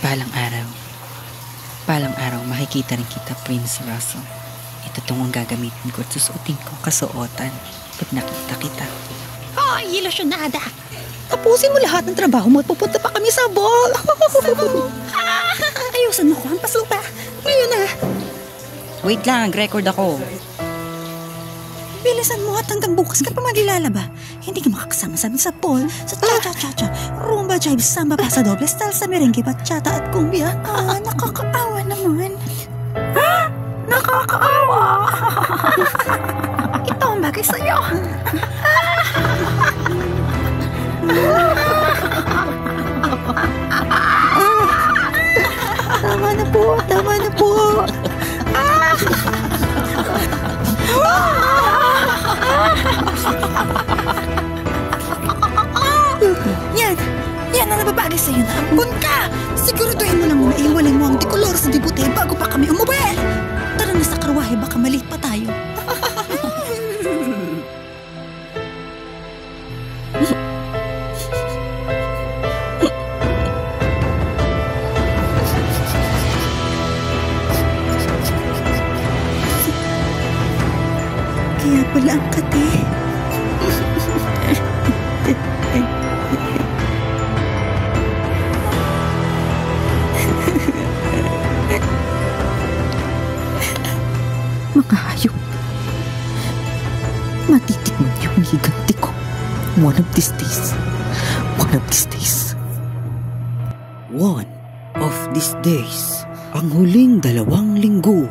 Balang araw. Balang araw makikita rin kita, Prince Russell. Ito tong ang gagamitin ko at susuotin ko kasuotan pag nakita kita. Ay, ilusyonada! Tapusin mo lahat ng trabaho mo at pupunta pa kami sa ball! Ayusan mo ko ang paslupa! Ngayon na! Wait lang, nag-record ako. Bilisan mo at hanggang bukas ka pa maglalaba. Hindi ka makakasama sa ball, sa cha-cha-cha-cha, rumba, jive, samba, pasa doble, salsa, merengue, bachata at cumbia. Nakakaawa naman. Nakakaawa! Ito ang bagay sa'yo. Tama na po, tama na po. Yan ang nababagay sa'yo na ampun ka. Siguraduhin mo lang muna iwalay mo ang dekolor sa dibute bago pa kami umuwi. Tara na sa karwahe, baka maliit pa tayo. Kaya pala ang kate. Makahayop. Matitikman niyo ang higanti ko. One of these days. One of these days. One of these days. Ang huling 2 linggo